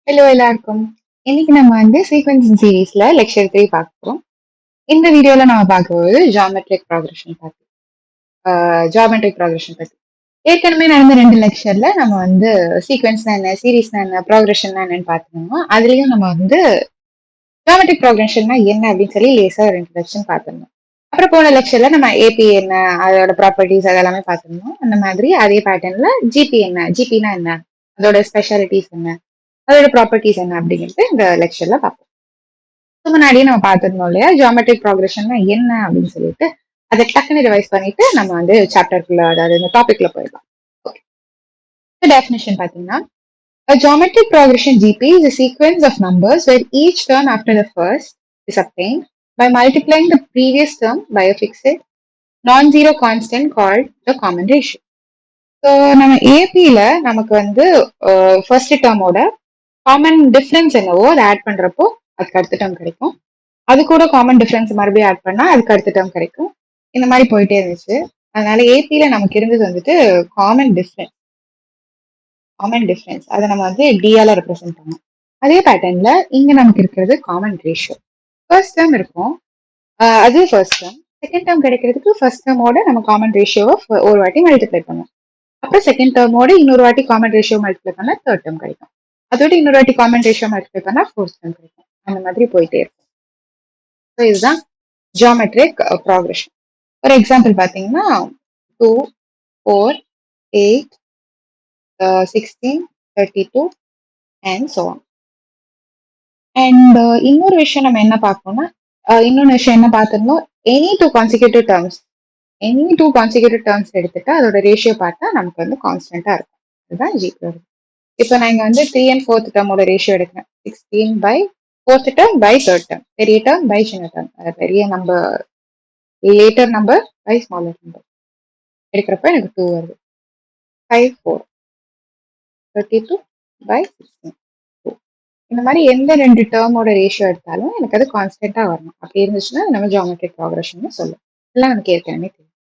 Hello எல்லாருக்கும். இன்னைக்கு நம்ம சீக்வென்சிங் சீரீஸ்ல லெக்சர் 3 பார்க்கிறோம். இந்த வீடியோல நம்ம பார்க்க போறது ஜியோமெட்ரிக் ப்ராக்ரஷன் பத்தி. ஏற்கனவே நடந்த 2 லெக்சர்ல நம்ம சீக்வென்ஸ்னா என்ன, சீரீஸ்னா என்ன, ப்ராக்ரஷன்னா என்னன்னு பார்த்துருந்தோம். அதுலயும் நம்ம ஜியோமெட்ரிக் ப்ராக்ரஷன்னா என்ன அப்படின்னு சொல்லி லேசா ஒரு இன்ட்ரடக்ஷன் பார்த்திருந்தோம். அப்புறம் போன லெக்சர்ல நம்ம ஏபி என்ன, அதோட ப்ராப்பர்ட்டிஸ் அதெல்லாமே பார்த்திருந்தோம். அந்த மாதிரி அதே பேட்டர்ன்ல ஜிபி என்ன, ஜிபினா என்ன, அதோட ஸ்பெஷாலிட்டிஸ் என்ன, அதோட ப்ராப்பர்ட்டிஸ் என்ன அப்படிங்கிறது இந்த லெக்சர்ல பார்ப்போம். முன்னாடியே நம்ம பார்த்திருந்தோம் இல்லையா, ஜியோமெட்ரிக் ப்ராக்ரஷன்னா என்ன அப்படின்னு சொல்லிட்டு அதை டக்குன்னு ரிவைஸ் பண்ணிட்டு நம்ம சாப்டருக்குள்ள, அதாவது இந்த டாபிக்ல போயிடலாம். டெஃபினிஷன் பாத்தீங்கன்னா, a geometric progression GP is a sequence of numbers where each term after the first is obtained by multiplying the previous term by a fixed non-zero constant called the common ratio. So நம்ம ஏபியில நமக்கு first டேர்மோட common difference என்னவோ அதை add பண்றப்போ அதுக்கு அடுத்த term கிடைக்கும். அது கூட காமன் டிஃபரன்ஸ் மறுபடியும் ஆட் பண்ணா அதுக்கு அடுத்த டேர்ம் கிடைக்கும். இந்த மாதிரி போயிட்டே இருந்துச்சு. அதனால ஏபியில நமக்கு இருந்தது காமன் டிஃபரன்ஸ். காமன் டிஃபரன்ஸ் அதை நம்ம டியால ரெப்ரசென்ட் பண்ணோம். அதே பேட்டர்ன்ல இங்க நமக்கு இருக்கிறது காமன் ரேஷியோ. ஃபர்ஸ்ட் டேர்ம் இருக்கும், அது ஃபர்ஸ்ட் டேர்ம். செகண்ட் டேர்ம் கிடைக்கிறதுக்கு ஃபர்ஸ்ட் டேர்மோட நம்ம காமன் ரேஷியோவை ஒரு வாட்டி மல்டிப்ளை பண்ணுவோம். அப்புறம் செகண்ட் டேர்மோட இன்னொரு வாட்டி காமன் ரேஷியோ மல்டிப்ளை பண்ணா தேர்ட் டேர்ம் கிடைக்கும். அதோட இன்னொரு வாட்டி காமன் ரேஷியோ மல்டிப்ளை பண்ணா ஃபோர்த் டேர்ம் கிடைக்கும். அந்த மாதிரி போயிட்டே இருக்கும். ஸோ இதுதான் ஜியோமெட்ரிக் ப்ராக்ரஷன். ஒரு எக்ஸாம்பிள் பார்த்தீங்கன்னா 2, 4, 8, 16, 32 அண்ட் so on. அண்ட் இன்னொரு விஷயம் நம்ம என்ன பார்க்கணும்னா, இன்னொன்று விஷயம் என்ன பார்த்துருந்தோம், எனி டூ கான்சிக்யூட்டிவ் டேர்ம்ஸ் எடுத்துட்டு அதோட ரேஷியோ பார்த்தா நமக்கு கான்ஸ்டன்டா இருக்கும். இதுதான் ஜிபி வருது. இப்போ நான் இங்க 3 அண்ட் ஃபோர்த் டேர்மோட ரேஷியோ எடுக்கிறேன். 16 by fourth term by third term, பெரிய டேர்ம் பை சின்ன டேர்ம், பெரிய number latter number by smaller number எடுக்கிறப்ப எனக்கு 2 வருது. 5, 4, 32 பை 16, 2. இந்த மாதிரி எந்த ரெண்டு டேர்மோட ரேஷியோ எடுத்தாலும் எனக்கு அது கான்ஸ்டன்டா வரணும். அப்படி இருந்துச்சுன்னா நம்ம ஜியோமெட்ரிக் ப்ராக்ரஷன் சொல்லுவோம். இதெல்லாம் நமக்கு ஏற்கனவே தெரியும்.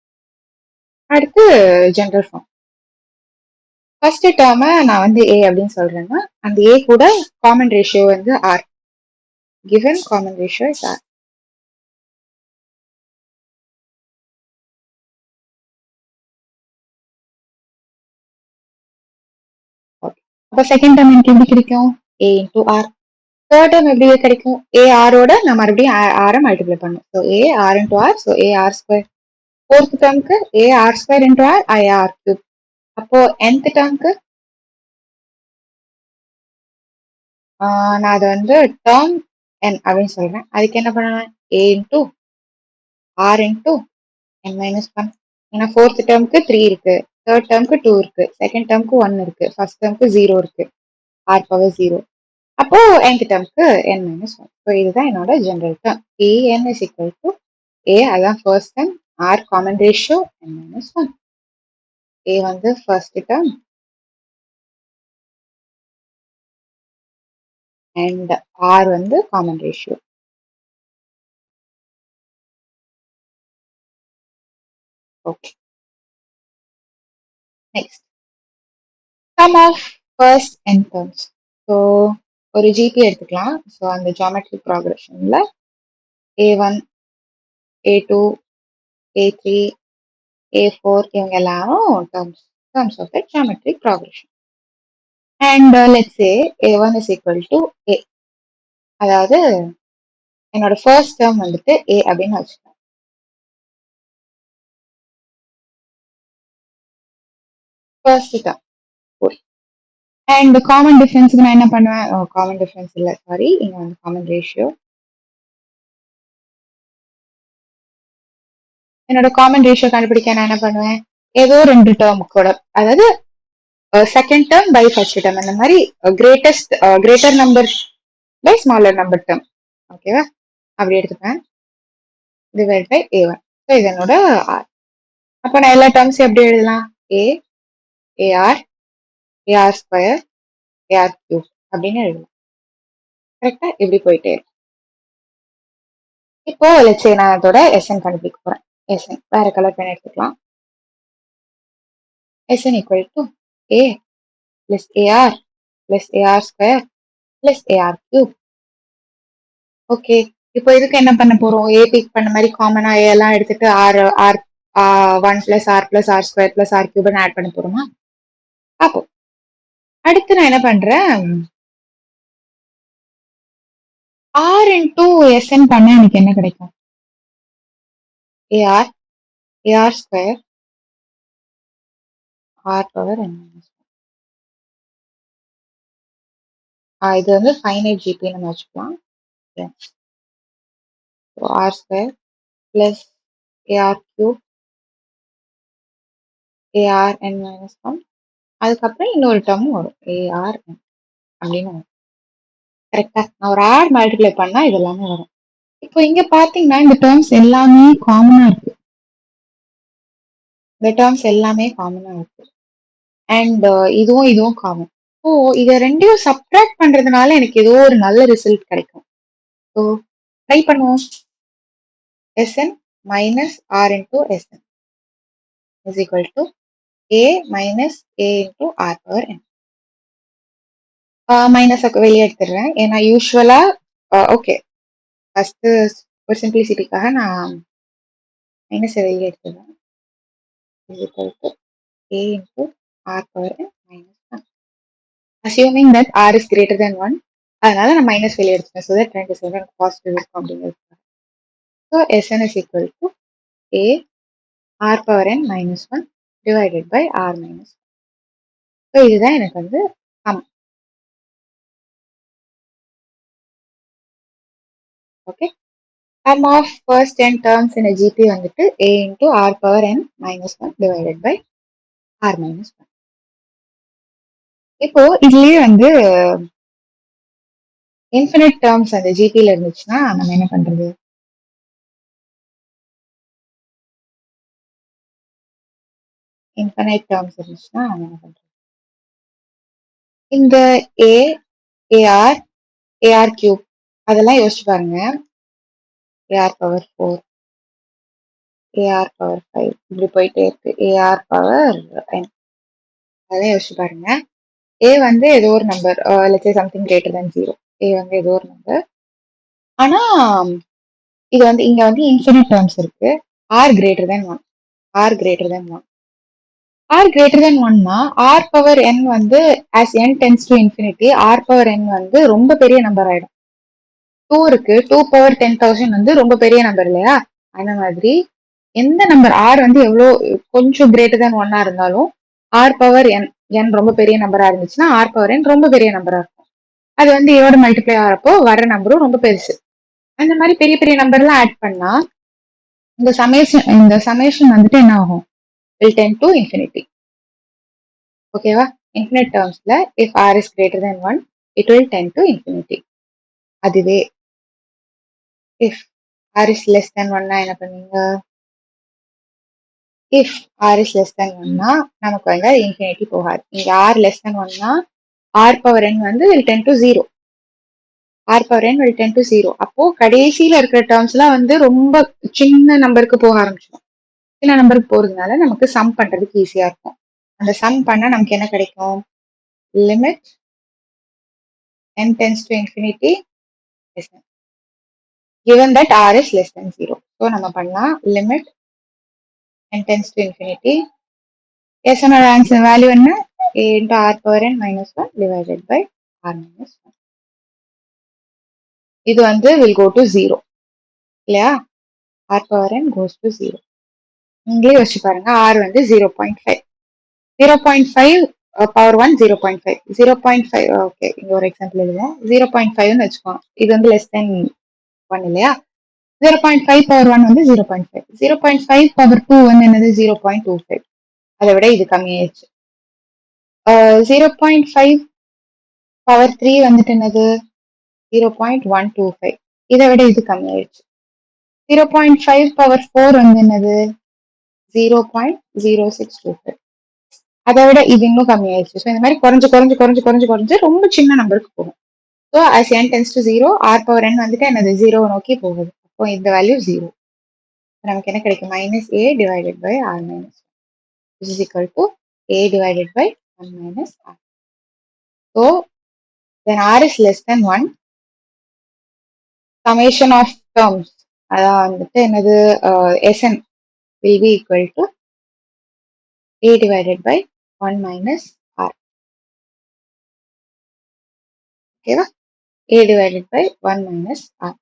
அடுத்து ஜென்ரல் ஃபார்ம். ஃபர்ஸ்ட் டேர்மை நான் ஏ அப்படின்னு சொல்றேன்னா அந்த ஏ கூட common ratio r. given common ratio is r. Okay. அப்ப செகண்ட் டேர்ம் எனக்கு எப்படி கிடைக்கும், a into r. Third term எப்படி கிடைக்கும், a r ஓட நான் மறுபடியும் r மல்டிப்ளை பண்ணும். So a r into r, so a r square. Fourth டேர்முக்கு a r square into r, i r cube. அப்போ nth டேர்முக்கு நான் அதை டேர்ம் n அப்படின்னு சொல்றேன். அதுக்கு என்ன பண்ணுவேன், a into r into n minus 1. ஏன்னா ஃபோர்த் டேர்முக்கு 3 இருக்கு, தேர்ட் டேர்முக்கு 2 இருக்கு, செகண்ட் டேர்முக்கு 1 இருக்கு, ஃபர்ஸ்ட் டேர்முக்கு 0 இருக்கு, r பவர் 0. அப்போ nth டேர்முக்கு n minus 1. ஸோ இதுதான் என்னோட general term. an is equal to a, அதான் first term, r common ratio n minus 1. a first term and r common ratio. Okay, next sum of first n terms. So ஒரு GP எடுத்துக்கலாம். So அந்த geometric ப்ராக்ரஷன்ல a1, a2, a3, a4 இவங்க எல்லாரும் terms of the geometric progression. And let's say a1 is equal to a. அதாவது என்னோட first term a அப்படின்னு வச்சுக்கேன். ஃபர்ஸ்ட் டேர்ம் அண்ட் காமன் டிஃபரன்ஸ்க்கு நான் என்ன பண்ணுவேன், காமன் டிஃபரன்ஸ் இல்லை சாரி, இங்க காமன் ரேஷியோ. என்னோட காமன் ரேஷியோ கண்டுபிடிக்க நான் என்ன பண்ணுவேன், ஏதோ ரெண்டு டேர்ம் கூட, அதாவது second term by first term, அந்த மாதிரி greater number by smaller number term. ஓகேவா, அப்படி எடுத்துப்பேன். Divide by a1. ஸோ இது என்னோட r. அப்போ நான் எல்லா டேர்ம்ஸையும் எப்படி எழுதலாம், a, ar, ar square, ar cube அப்படின்னு எழுதலாம். கரெக்டா, இப்படி போயிட்டே இருக்கும். இப்போ லெட்ஸ் சே நான் அதோட எஸ்என் கண்டுபிடிக்க போறேன். எஸ்என் வேற கலர் பென் எடுத்துக்கலாம். S n equal to a plus ar plus ar square plus a r cube. ஓகே, இப்போ இதுக்கு என்ன பண்ண போறோம்? ஏ பிக் பண்ண மாதிரி காமனா ஏ எல்லாம் எடுத்துட்டு r r 1 plus r plus r square plus r கியூப்னு ஆட் பண்ண போறோமா? அப்போ அடுத்து நான் என்ன பண்றேன்? ஆர் இன்டூ எஸ்என் பண்ண எனக்கு என்ன கிடைக்கும்? A r a r square r power n. இது வந்து ஃபைனைட் ஜிபி நம்ம வச்சுக்கலாம். R square plus a r cube a r n minus one. அதுக்கப்புறம் இன்னொரு டேர்மும் வரும் ஏஆர் என் அப்படின்னு வரும். கரெக்டா? நான் ஒரு ஆர் மல்டிப்ளை பண்ணா இது எல்லாமே வரும். இப்போ இங்க பாத்தீங்கன்னா இந்த டேர்ம்ஸ் எல்லாமே காமனா இருக்கு. இந்த டேர்ம்ஸ் எல்லாமே காமனா இருக்கு. அண்ட் இதுவும் காமன். ஸோ இதை ரெண்டையும் சப்ட்ராக்ட் பண்றதுனால எனக்கு ஏதோ ஒரு நல்ல ரிசல்ட் கிடைக்கும். ஸோ ட்ரை பண்ணுவோம். S n minus r into S n is equal to a minus a into r power n. மைனஸ் வெளியே எடுத்துடுறேன். ஏன்னா யூஸ்வலா ஓகே ஃபர்ஸ்ட் ஒரு சிம்பிளிசிட்டிக்காக நான் மைனஸ் வெளியே எடுத்துடுறேன். Is equal to a into r power n minus one. Assuming that r is greater than one, அதனால நான் மைனஸ் வெளியே எடுத்துட்டேன். ஸோ தட் ரெண்டு சைடும் எனக்கு பாசிட்டிவ் இருக்கும் அப்படிங்கிறது. So S n is equal to a r power n minus one divided by r minus. So இதுதான் எனக்கு வந்து sum. Okay, sum of first n terms in a GP வந்துட்டு a into r power n minus 1 divided by r minus 1. இப்போ இதுலயே வந்து infinite terms அந்த ஜிபில இருந்துச்சுன்னா நம்ம என்ன பண்றது? இன்ஃபினிட் டேர்ம்ஸ் இருந்துச்சுன்னா நம்ம என்ன பண்றது? இந்த a ar ar கியூப் அதெல்லாம் யோசிச்சு பாருங்க. ar பவர் 4 ar பவர் 5 இப்படி போயிட்டே இருக்கு. ar பவர் n அதெல்லாம் யோசிச்சு பாருங்க. a வந்து ஏதோ ஒரு number, let's say something greater than 0. a வந்து ஏதோ ஒரு நம்பர். ஆனா இது வந்து இங்க வந்து இன்ஃபினிட் டேர்ம்ஸ் இருக்கு. R greater than one, r greater than one, r greater than ஒன்னா ஆர் பவர் என் வந்து as n tends to infinity r power n வந்து ரொம்ப பெரிய நம்பர் ஆயிடும். 2 இருக்கு, 2 பவர் 10,000 வந்து ரொம்ப பெரிய நம்பர் இல்லையா? அந்த மாதிரி எந்த நம்பர் ஆர் வந்து எவ்வளோ கொஞ்சம் கிரேட்டர் தென் ஒன்னா இருந்தாலும் ஆர் பவர் என் என் ரொம்ப பெரிய நம்பரா இருந்துச்சுன்னா ஆர் பவர் என் ரொம்ப பெரிய நம்பரா இருக்கும். அது வந்து ஏவோட மல்டிப்ளை ஆகிறப்போ வர நம்பரும் ரொம்ப பெருசு. அந்த மாதிரி பெரிய பெரிய நம்பர்லாம் ஆட் பண்ணா இந்த சமேஷன் வந்துட்டு என்ன ஆகும்? will tend to infinity. ஓகேவா? இன்ஃபினிட் டேர்ம்ஸ்ல if r is greater than 1 it will tend to infinity. அதுவே if r is less than 1 என்ன பண்ணுவீங்க? if r is less than 1 நமக்கு வந்து infinity போகாது. இங்க r less than 1 r power n வந்து will tend to 0. r power n will tend to 0. அப்போ கடைசியில இருக்கிற டேர்ம்ஸ்லாம் வந்து ரொம்ப சின்ன நம்பருக்கு போக ஆரம்பிச்சிடும். சின்ன நம்பருக்கு போறதுனால நமக்கு சம் பண்றதுக்கு ஈஸியா இருக்கும். அந்த சம் பண்ணா நமக்கு என்ன கிடைக்கும்? Limit n tends to infinity given that r is less than 0. So நம்ம பண்ணலாம் limit n tends to infinity. yes என்னோட ஆன்சர் வேல்யூ என்ன? a into r power n minus 1 divided by r minus 1. இது வந்து will go to 0 இல்லையா? r power n goes to 0. நீங்களே யோசிச்சு பாருங்க. r வந்து 0.5, 0.5 பவர் 1 0.5, 0.5 ஓகே இங்க ஒரு எக்ஸாம்பிள் எழுதுவோம். 0.5ன்னு வச்சுக்கோங்க. இது வந்து லெஸ் தென் 1 இல்லையா? 0.5 பவர் 1 வந்து 0.5, 0.5 பவர் 2 வந்து என்னது? 0.25. அதை விட இது கம்மியாயிடுச்சு. 0.5 பவர் 3 வந்துட்டு என்னது? 0.125. இதை விட இது கம்மியாயிடுச்சு. 0.5 பவர் 4 வந்து என்னது? 0.0625. அதை விட இது இன்னும் கம்மியாயிடுச்சு. ஸோ இந்த மாதிரி குறைஞ்சு குறைஞ்சு குறைஞ்சு குறைஞ்சு குறைஞ்சு ரொம்ப சின்ன நம்பருக்கு போகும். So as n tends to 0 r power n வந்துட்டு என்னது? 0 நோக்கி போகுது. அப்போ இந்த வேல்யூ 0. நமக்கு என்ன கிடைக்கும்? minus a divided by r minus 1 which is equal to a divided by 1 minus r. So then r is less than 1, summation of terms அதான் வந்துட்டு என்னது sn will be equal to a divided by 1 minus r. ஓகேவா? a divided by 1 minus r.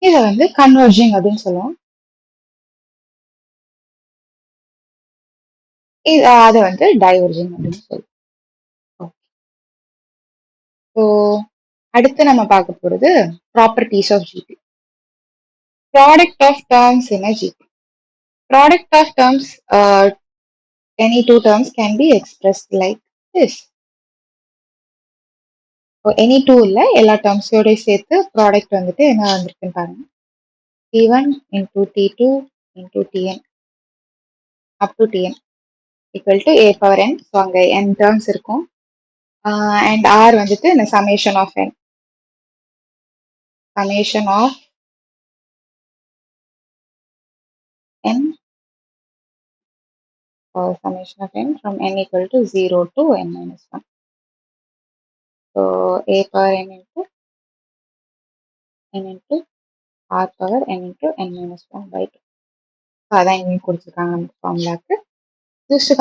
இதை வந்து converging அப்படின்னு சொல்லுவோம். அதை வந்து டைவர்ஜிங் அப்படின்னு சொல்லுவோம். ஸோ அடுத்து நம்ம பார்க்க போறது properties of GP. Product of terms in GP. Product of terms any two terms can be expressed like this. Any two இல்ல எல்லா டேர்ம்ஸோட சேர்த்து ப்ராடக்ட் வந்துட்டு என்ன வந்திருக்குன்னு பாருங்க. t1 into t2 into tn up to tn equal to a power n. So அங்க n terms இருக்கும். And r வந்துட்டு இந்த summation of n. Summation of n summation of n from n equal to 0 to n minus 1. So a power n into r power n into n minus 1 by 2. அதான் இங்கே கொடுத்துருக்காங்க அந்த ஃபார்முலாக்கு. This to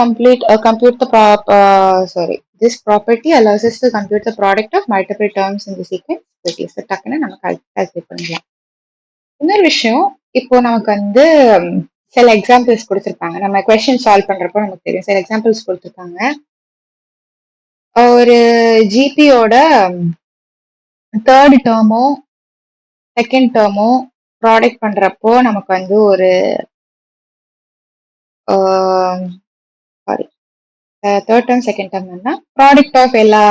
compute the this property allows us to compute the product of multiple terms in the sequence. டக்குன்னு நம்ம calculate பண்ணலாம். இன்னொரு விஷயம், இப்போ நமக்கு வந்து சில எக்ஸாம்பிள்ஸ் கொடுத்துருப்பாங்க. நம்ம கொஸ்டின் சால்வ் பண்றப்போ நமக்கு தெரியும் சில எக்ஸாம்பிள்ஸ் கொடுத்துருக்காங்க. ஒரு ஜிபியோட தேர்ட் டேர்மோ செகண்ட் டேர்மோ ப்ராடக்ட் பண்றப்போ நமக்கு வந்து ஒரு sorry third term second term product of எல்லா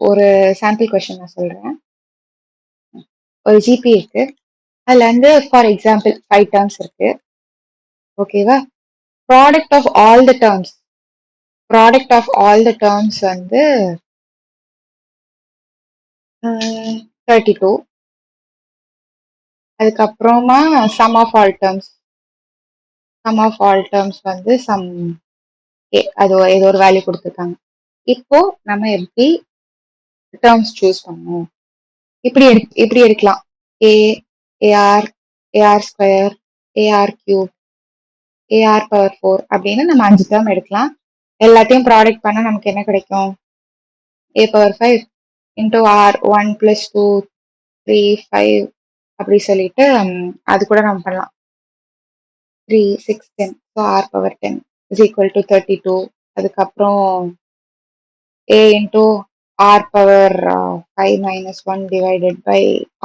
ஒரு சாம்பிள் கொஸ்டின் நான் சொல்றேன். ஒரு ஜிபி இருக்கு, அதுல வந்து ஃபார் எக்ஸாம்பிள் 5 டேர்ம்ஸ் இருக்கு. ஓகேவா? Product of all the terms வந்து 32. அதுக்கப்புறமா சம் ஆஃப் ஆல் டேர்ம்ஸ் வந்து சம் அது ஏதோ ஒரு வேல்யூ கொடுத்துருக்காங்க. இப்போ நம்ம எப்படி டேர்ம்ஸ் சூஸ் பண்ணணும்? இப்படி எடுக்கலாம். A r square, a r cube, a r power 4 அப்படின்னு நம்ம 5 டேர்ம் எடுக்கலாம். எல்லாத்தையும் ப்ராடக்ட் பண்ணா நமக்கு என்ன கிடைக்கும்? ஏ பவர் 5 இன்டூ ஆர் 1 + 2 3 5 அப்படி சொல்லிட்டு அது கூட நம்ம பண்ணலாம். 3 6 10. So r power 10 is equal to 32. அதுக்கப்புறம் a into r power 5 minus 1 divided by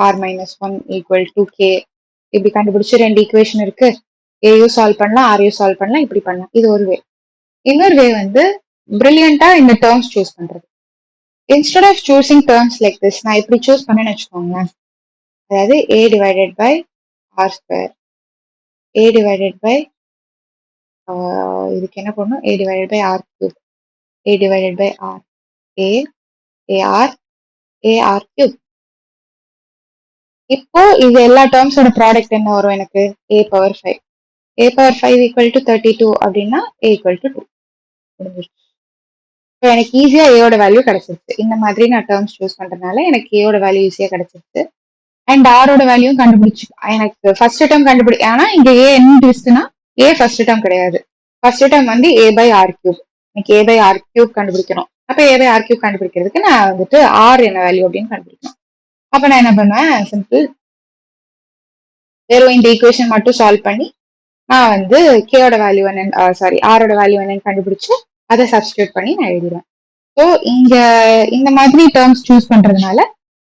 r minus 1 equal to k. இப்படி கண்டுபிடிச்சு 2 ஈக்குவேஷன் இருக்கு. ஏயும் சால்வ் பண்ணலாம், ஆரையும் சால்வ் பண்ணலாம், இப்படி பண்ணலாம். இது ஒரு வே. இன்னொரு வே வந்து பிரில்லியண்டா இந்த டேர்ம்ஸ் சூஸ் பண்றது. Instead of choosing terms like this, நான் இப்படி சூஸ் பண்ணேன்னு வச்சுக்கோங்க. அதாவது a divided by r square, a divided by இதுக்கு என்ன பண்ணணும்? a divided by r cube, a divided by r, a ar cube. இப்போ இது எல்லா டேர்ம்ஸோட ப்ராடக்ட் என்ன வரும் எனக்கு? a power 5. a power 5 equal to 32 அப்படின்னா a ஈக்குவல் டு 2. இப்போ எனக்கு ஈஸியா ஏயோட வேல்யூ கிடைச்சிருச்சு. இந்த மாதிரி நான் டேர்ம்ஸ் சூஸ் பண்றதுனால எனக்கு ஏயோட வேல்யூ ஈஸியா கிடைச்சிருச்சு. அண்ட் ஆரோட வேல்யூ கண்டுபிடிச்சு எனக்கு ஃபர்ஸ்ட் டேர்ம் ஆனா இங்க ஏ என்ன ட்விஸ்ட்னா ஏ ஃபர்ஸ்ட் டேர்ம் கிடையாது. ஃபர்ஸ்ட் டேர்ம் வந்து a பை ஆர் கியூப். எனக்கு a பை ஆர் கியூப் கண்டுபிடிக்கணும். அப்ப a பை ஆர் கியூப் கண்டுபிடிக்கிறதுக்கு நான் வந்துட்டு ஆர் என்ன வேல்யூ அப்படின்னு கண்டுபிடிக்கணும். அப்ப நான் என்ன பண்ணுவேன்? சிம்பிள், வெறும் இந்த ஈக்குவேஷன் மட்டும் சால்வ் பண்ணி நான் வந்து கேயோட வேல்யூ ஆரோட வேல்யூ என்னன்னு கண்டுபிடிச்சு அதை சப்ஸ்டியூட் பண்ணி நான் எழுதிடுவேன். ஸோ இங்க இந்த மாதிரி டேர்ம்ஸ் சூஸ் பண்றதுனால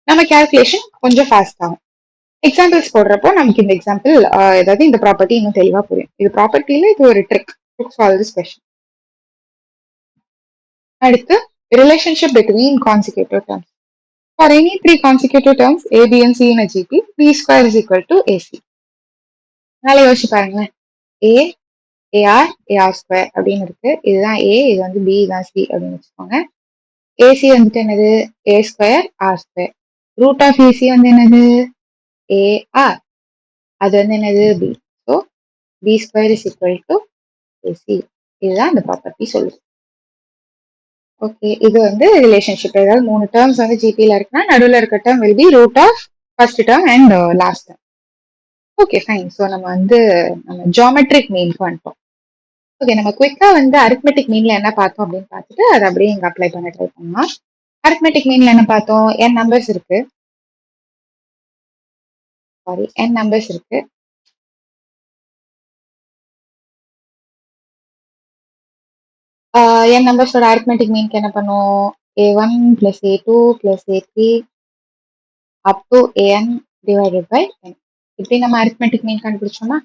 நம்ம கேல்குலேஷன் கொஞ்சம் ஃபாஸ்ட் ஆகும். எக்ஸாம்பிள்ஸ் போடுறப்போ நமக்கு இந்த எக்ஸாம்பிள் ஏதாவது இந்த ப்ராப்பர்ட்டி இன்னும் தெளிவா புரியும். இது ப்ராப்பர்ட்டியில இது ஒரு trick to solve this question. அடுத்து relationship between consecutive terms. For any 3 consecutive terms a, b and c in a GP, b square is equal to ac. அதனால யோசிச்சு பாருங்களேன். a, ar, ar ஸ்கொயர் அப்படின்னு இருக்கு. இதுதான் a, இது வந்து b, இதுதான் c அப்படின்னு வச்சுக்கோங்க. ac வந்துட்டு என்னது? a square r square. Root of ac வந்து என்னது? ar. அது வந்து என்னது? b. So b square is equal to ac. இதுதான் இந்த ப்ராப்பர்ட்டி சொல்லுது. ஓகே, இது வந்து ரிலேஷன்ஷிப். ஏதாவது 3 டேர்ம்ஸ் வந்து ஜிபில இருக்குன்னா நடுவுல இருக்க term will be root of first term and last term. Okay fine. So நம்ம ஜியோமெட்ரிக் மீனுக்கு வந்துட்டோம். ஓகே, நம்ம குயிக்கா வந்து அரித்மெட்டிக் மீன்ல என்ன பார்த்தோம் அப்படின்னு பார்த்துட்டு அதை அப்படியே இங்க அப்ளை பண்ண ட்ரை பண்ணலாம். அரித்மெட்டிக் மீன்ல என்ன பார்த்தோம்? n நம்பர்ஸ் இருக்கு. சாரி, n நம்பர்ஸ் இருக்கு. n நம்பர்ஸோட அரித்மெட்டிக் மீனுக்கு என்ன பண்ணுவோம்? a1 plus a2 plus a3 up to an divided by n. இப்படி நம்ம அரித்மெட்டிக் மீன் கண்டுபிடிச்சோமா?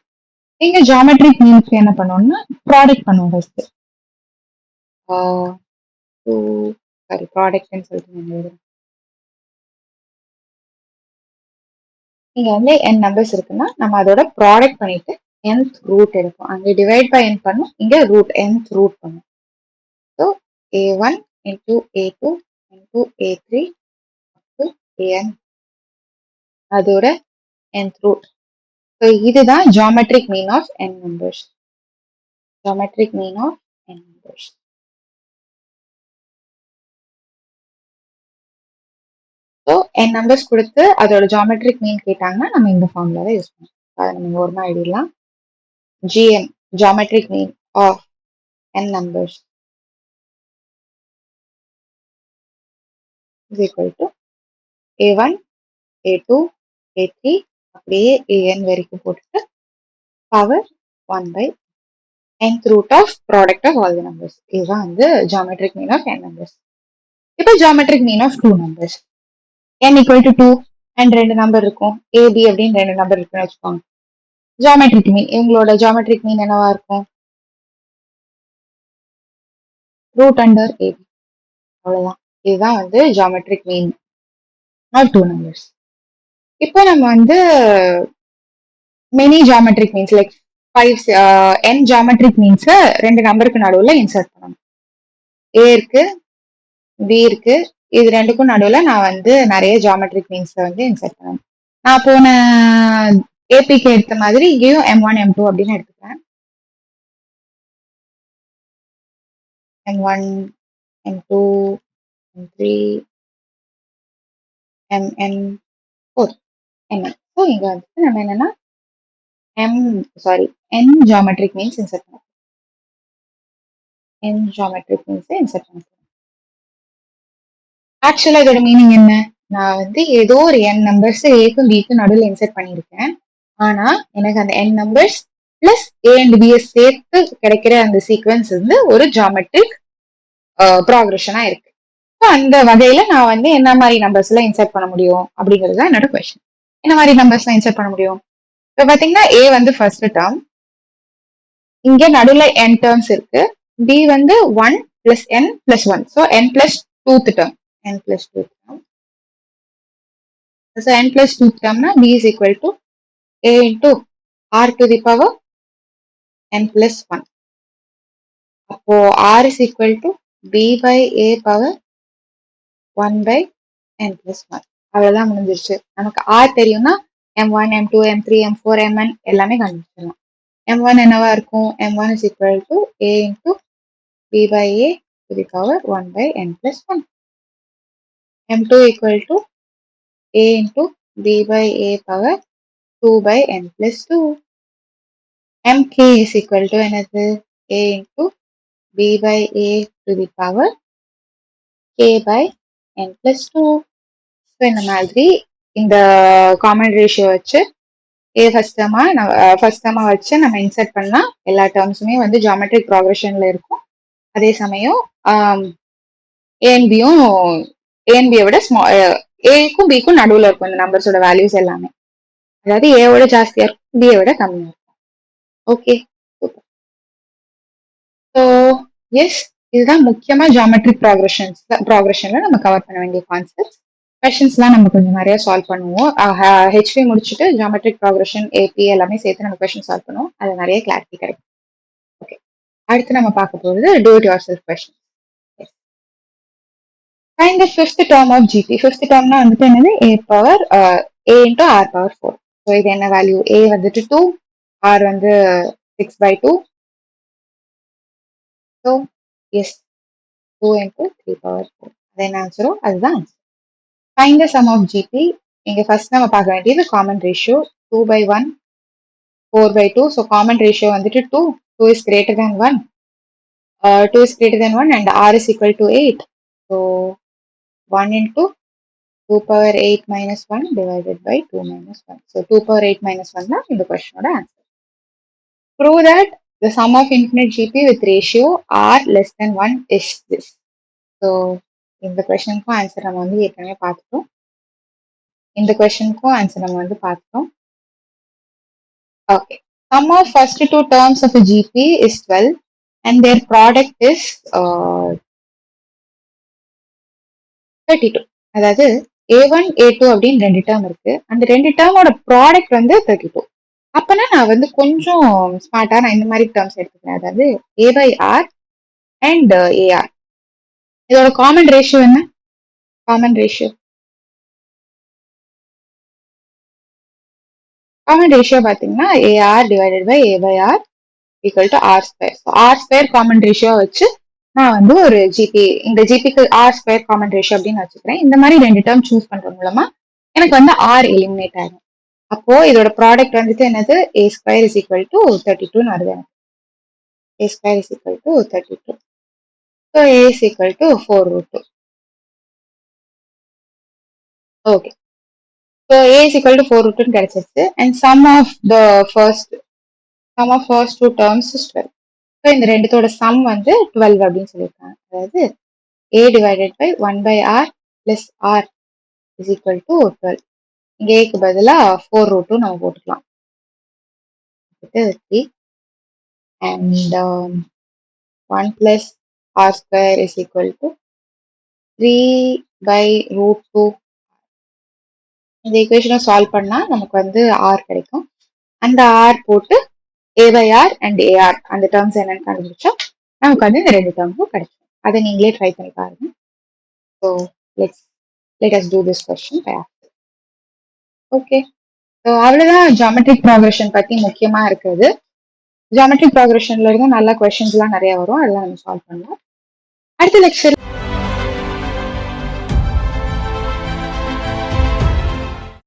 இங்க ஜியோமெட்ரிக் மீன்ஸ்க்கு என்ன பண்ணுவோம்னா ப்ராடக்ட் பண்ணுவோம் ஃபர்ஸ்ட். சாரி, ப்ராடக்ட்னு சொல்லிட்டு இங்க வந்து n நம்பர்ஸ் இருக்குன்னா நம்ம அதோட ப்ராடக்ட் பண்ணிட்டு nth ரூட் எடுப்போம். அங்க டிவைட் பை n பண்ணும், இங்க ரூட் nth ரூட் பண்ணும். So a1 into a2 into a3 to an அதோட nth ரூட். ஸோ இதுதான் geometric mean of n numbers. Geometric mean of n numbers. So n numbers கொடுத்து அதோட geometric மீன் கேட்டாங்கன்னா நம்ம இந்த ஃபார்முலா தான் யூஸ் பண்ணுவோம். அதை நம்ம ஓரமா எழுதிடலாம். gm geometric mean of n numbers is equal to a1 a2 a3 அப்படியே an வரைக்கும் போட்டுட்டு power 1 by nth root of product of all the numbers. இதுதான் வந்து geometric mean of n numbers. இப்போ geometric mean of two numbers. n equal to 2 and ரெண்டு number இருக்கும். ab அப்படின்னு ரெண்டு நம்பர் இருக்குன்னு வச்சுக்கோங்க. geometric mean இவங்களோட geometric mean என்னவா இருக்கும்? root under ab. அவ்வளவுதான். இதுதான் வந்து geometric mean of two numbers. இப்போ நம்ம வந்து many geometric means like 5 n geometric means ரெண்டு நம்பருக்கு நடுவுல இன்சர்ட் பண்ணணும். a இருக்கு, b இருக்கு, இது ரெண்டுக்கும் நடுவுல நான் வந்து நிறைய ஜியோமெட்ரிக் மீன்ஸ் வந்து இன்சர்ட் பண்ணணும். நான் போன ஏபிக்கு எடுத்த மாதிரி இங்கேயும் m1 m2 அப்படின்னு எடுத்துக்கிறேன். m1 m2 m3 mn4 mn. So இங்க வந்து நம்ம என்னன்னா n ஜியோமெட்ரிக் மீன்ஸ் இன்சர்ட் பண்ணணும். n ஜியோமெட்ரிக் மீன்ஸ் இன்சர்ட் பண்ணணும். ஆக்சுவலா இதோட மீனிங் என்ன? நான் வந்து ஏதோ ஒரு n நம்பர்ஸ் ஏக்கும் பிக்கும் நடுவில் இன்சர்ட் பண்ணியிருக்கேன். ஆனா எனக்கு அந்த n numbers plus a and b சேர்த்து கிடைக்கிற அந்த சீக்வன்ஸ் வந்து ஒரு ஜியோமெட்ரிக் ப்ராக்ரஷனா இருக்கு. அந்த வகையில நான் வந்து என்ன மாதிரி நம்பர்ஸ் எல்லாம் இன்சர்ட் பண்ண முடியும் அப்படிங்கிறது தான் என்னோட கொஸ்டின். என்ன மாதிரி நம்பர்ஸ் எல்லாம் இன்சர்ட் பண்ண முடியும்? இப்போ பாத்தீங்கன்னா a வந்து ஃபர்ஸ்ட் டேர்ம், இங்க நடுவில் n டேர்ம்ஸ் இருக்கு. b வந்து 1 plus n plus 1, so n plus tooth term. n plus 2 term. So n plus 2 term na b is equal to a into r to the power n plus 1. அப்போ r is equal to b by a power 1 by n plus 1. அவ்வளவுதான் முடிஞ்சிருச்சு. நமக்கு r தெரியும்னா m1 m2 m3 m4 mn எல்லாமே கண்டுபிடிச்சிடலாம். m1 என்னவா இருக்கும்? m1 is equal to a into b by a to the power 1 by n plus 1. m2 equal to a into b by a power 2 by n plus 2. mk is equal to another a into b by a to the power k by n plus 2. So இந்த மாதிரி இந்த common ratio வச்சு a first டேர்மா வச்சு நம்ம insert பண்ணா எல்லா டேர்ம்ஸுமே வந்து geometric ப்ராக்ரஷன்ல இருக்கும். அதே சமயம் ஏஎன்பியும் ஏஎன்பியை விட ஏக்கும் பிக்கும் நடுவில் இருக்கும் இந்த நம்பர்ஸோட வேல்யூஸ் எல்லாமே. அதாவது ஏவோட ஜாஸ்தியா இருக்கும், பியை விட கம்மியா இருக்கும். ஓகே, ஸோ எஸ், இதுதான் முக்கியமா ஜியோமெட்ரிக் ப்ராக்ரஷன்ல நம்ம கவர் பண்ண வேண்டிய கான்செப்ட்ஸ். கொஸ்டின்ஸ்லாம் நம்ம கொஞ்சம் நிறைய சால்வ் பண்ணுவோம். ஹெச்பி முடிச்சுட்டு ஜியோமெட்ரிக் ப்ராக்ரஷன் ஏபி எல்லாமே சேர்த்து நம்ம கொஸ்டின் சால்வ் பண்ணுவோம். அது நிறைய கிளாரிட்டி கிடைக்கும். ஓகே, அடுத்து நம்ம பார்க்க போகிறது do it yourself question. Find the fifth term of GP. Fifth டேர்ம்னா வந்துட்டு என்னது? a power a into r power 4. So இது என்ன வேல்யூ? a வந்துட்டு 2, r வந்து 6/2. So yes, 2 into 3 power 4. அது என்ன ஆன்சரோ அதுதான் answer. Find the sum of GP. இங்க ஃபர்ஸ்ட் நம்ம பார்க்க வேண்டியது common ratio 2 by 1, 4 by 2. So common ratio வந்துட்டு 2. 2 is greater than 1. 2 is greater than 1 and R is equal to 8. So 1 into 2 power 8 minus 1 divided by 2 minus 1. So 2 power 8 minus 1 தான் இந்த கொஸ்டினோட answer. Prove that the sum of infinite GP with ratio R less than 1 is this. So இந்த கொஸ்டினுக்கும் answer நம்ம வந்து ஏற்கனவே பார்த்துட்டோம். இந்த கொஸ்டினுக்கும் answer நம்ம வந்து பார்த்துட்டோம். Okay. Sum of first two terms of a GP is 12 and their product is 32. அதாவது A1, A2 அப்படின்னு ரெண்டு டேர்ம் இருக்கு. அந்த ரெண்டு டேர்மோட ப்ராடக்ட் வந்து 32. அப்பனா நான் வந்து கொஞ்சம் ஸ்மார்ட்டா நான் இந்த மாதிரி டேர்ம்ஸ் எடுத்துக்கிறேன். அதாவது A by R and AR. இதோட காமன் ரேஷியோ என்ன? காமன் ரேஷியோ பாத்தீங்கன்னா AR divided by A by R equal to R square. So R square common ratio வச்சு நான் வந்து ஒரு ஜிபி இந்த ஜிபிக்கு ஆர் ஸ்கொயர் காமன் ரேஷியோ அப்படின்னு வச்சுக்கிறேன். இந்த மாதிரி ரெண்டு டேர்ம் சூஸ் பண்றது மூலமா எனக்கு வந்து ஆர் எலிமினேட் ஆகும். அப்போ இதோட ப்ராடக்ட் வந்துட்டு என்னது A square is equal to 32 வருது எனக்கு. A square is equal to 32. So A is equal to 4 root 2. Okay. So A is equal to 4 root 2 கிடைச்சிருச்சு. And sum of first two terms is 12. So இந்த ரெண்டுத்தோட sum வந்து 12 அப்படின்னு சொல்லியிருக்காங்க. அதாவது A divided by 1 by R plus R is equal to 12. இங்க ஏக்கு பதிலா 4 root 2 நம்ம போட்டுக்கலாம். 3 and 1 plus R square is equal to 3 by root 2. இந்த ஈக்குவேஷனை சால்வ் பண்ணா நமக்கு வந்து R கிடைக்கும். அந்த R போட்டு A by R and AR அந்த டேர்ம்ஸ் என்னன்னு கண்டுபிடிச்சா நமக்கு வந்து இந்த ரெண்டு டேர்ம்ஸும் கிடைக்கும். அதை நீங்களே ட்ரை பண்ணி பாருங்க. So let us do this question by after. Okay, so அவ்வளோதான் ஜியோமெட்ரிக் ப்ராக்ரெஷன் பத்தி முக்கியமா இருக்குது. ஜியோமெட்ரிக் ப்ராக்ரெஷன்ல இருந்து நல்ல கொஸ்டின்ஸ் எல்லாம் நிறைய வரும், அதெல்லாம் நம்ம சால்வ் பண்ணலாம் அடுத்த லெக்சர்.